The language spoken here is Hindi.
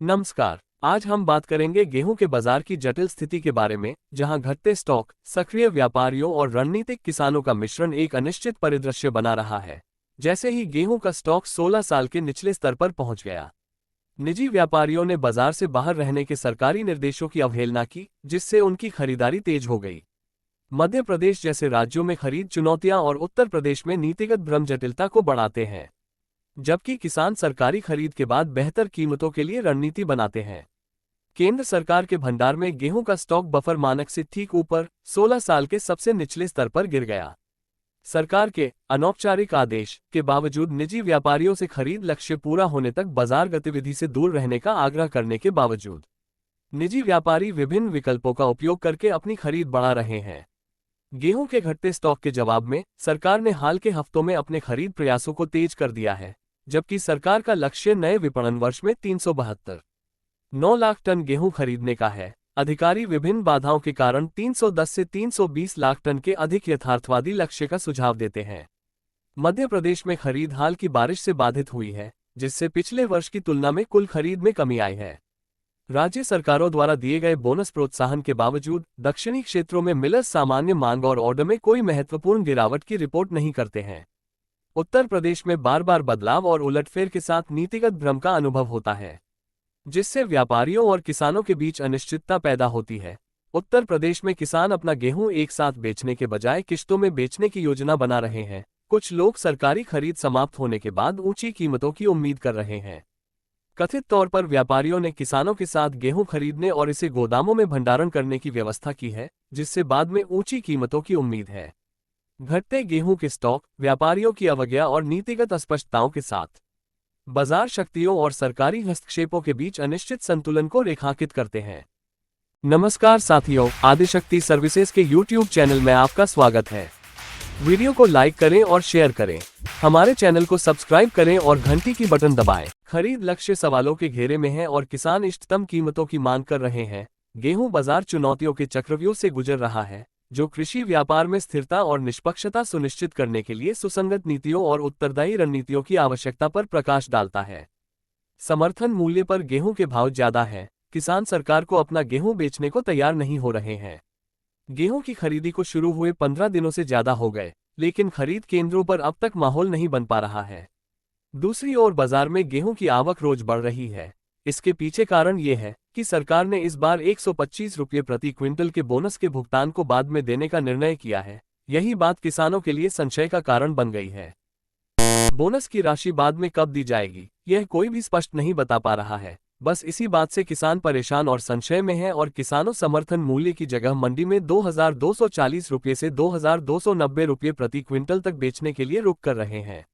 नमस्कार। आज हम बात करेंगे गेहूं के बाजार की जटिल स्थिति के बारे में, जहां घटते स्टॉक, सक्रिय व्यापारियों और रणनीतिक किसानों का मिश्रण एक अनिश्चित परिदृश्य बना रहा है। जैसे ही गेहूं का स्टॉक 16 साल के निचले स्तर पर पहुंच गया, निजी व्यापारियों ने बाजार से बाहर रहने के सरकारी निर्देशों की अवहेलना की, जिससे उनकी खरीदारी तेज हो गई। मध्य प्रदेश जैसे राज्यों में खरीद चुनौतियां और उत्तर प्रदेश में नीतिगत भ्रम जटिलता को बढ़ाते हैं, जबकि किसान सरकारी खरीद के बाद बेहतर कीमतों के लिए रणनीति बनाते हैं। केंद्र सरकार के भंडार में गेहूं का स्टॉक बफर मानक से ठीक ऊपर 16 साल के सबसे निचले स्तर पर गिर गया। सरकार के अनौपचारिक आदेश के बावजूद निजी व्यापारियों से खरीद लक्ष्य पूरा होने तक बाजार गतिविधि से दूर रहने का आग्रह करने के बावजूद निजी व्यापारी विभिन्न विकल्पों का उपयोग करके अपनी खरीद बढ़ा रहे हैं। गेहूं के घटते स्टॉक के जवाब में सरकार ने हाल के हफ्तों में अपने खरीद प्रयासों को तेज कर दिया है, जबकि सरकार का लक्ष्य नए विपणन वर्ष में 372.9 लाख टन गेहूं खरीदने का है। अधिकारी विभिन्न बाधाओं के कारण 310 से 320 लाख टन के अधिक यथार्थवादी लक्ष्य का सुझाव देते हैं। मध्य प्रदेश में खरीद हाल की बारिश से बाधित हुई है, जिससे पिछले वर्ष की तुलना में कुल खरीद में कमी आई है। राज्य सरकारों द्वारा दिए गए बोनस प्रोत्साहन के बावजूद दक्षिणी क्षेत्रों में मिलर्स सामान्य मांग और ऑर्डर में कोई महत्वपूर्ण गिरावट की रिपोर्ट नहीं करते हैं। उत्तर प्रदेश में बार बार बदलाव और उलटफेर के साथ नीतिगत भ्रम का अनुभव होता है, जिससे व्यापारियों और किसानों के बीच अनिश्चितता पैदा होती है। उत्तर प्रदेश में किसान अपना गेहूं एक साथ बेचने के बजाय किश्तों में बेचने की योजना बना रहे हैं। कुछ लोग सरकारी खरीद समाप्त होने के बाद ऊंची कीमतों की उम्मीद कर रहे हैं। कथित तौर पर व्यापारियों ने किसानों के साथ गेहूं खरीदने और इसे गोदामों में भंडारण करने की व्यवस्था की है, जिससे बाद में ऊंची कीमतों की उम्मीद है। घटते गेहूं के स्टॉक, व्यापारियों की अवज्ञा और नीतिगत अस्पष्टताओं के साथ बाजार शक्तियों और सरकारी हस्तक्षेपों के बीच अनिश्चित संतुलन को रेखांकित करते हैं। नमस्कार साथियों, आदिशक्ति सर्विसेज के YouTube चैनल में आपका स्वागत है। वीडियो को लाइक करें और शेयर करें। हमारे चैनल को सब्सक्राइब करें और घंटी की बटन दबाएं। खरीद लक्ष्य सवालों के घेरे में है और किसान इष्टतम कीमतों की मांग कर रहे हैं। गेहूं बाजार चुनौतियों के चक्रव्यूह से गुजर रहा है, जो कृषि व्यापार में स्थिरता और निष्पक्षता सुनिश्चित करने के लिए सुसंगत नीतियों और उत्तरदायी रणनीतियों की आवश्यकता पर प्रकाश डालता है। समर्थन मूल्य पर गेहूं के भाव ज्यादा हैं, किसान सरकार को अपना गेहूं बेचने को तैयार नहीं हो रहे हैं। गेहूं की खरीदी को शुरू हुए 15 दिनों से ज्यादा हो गए, लेकिन खरीद केंद्रों पर अब तक माहौल नहीं बन पा रहा है। दूसरी ओर बाजार में गेहूं की आवक रोज बढ़ रही है। इसके पीछे कारण ये है कि सरकार ने इस बार 125 रुपये प्रति क्विंटल के बोनस के भुगतान को बाद में देने का निर्णय किया है। यही बात किसानों के लिए संशय का कारण बन गई है। बोनस की राशि बाद में कब दी जाएगी, यह कोई भी स्पष्ट नहीं बता पा रहा है। बस इसी बात से किसान परेशान और संशय में है और किसानों समर्थन मूल्य की जगह मंडी में 2240 रुपये से 2290 रुपये प्रति क्विंटल तक बेचने के लिए रुख कर रहे हैं।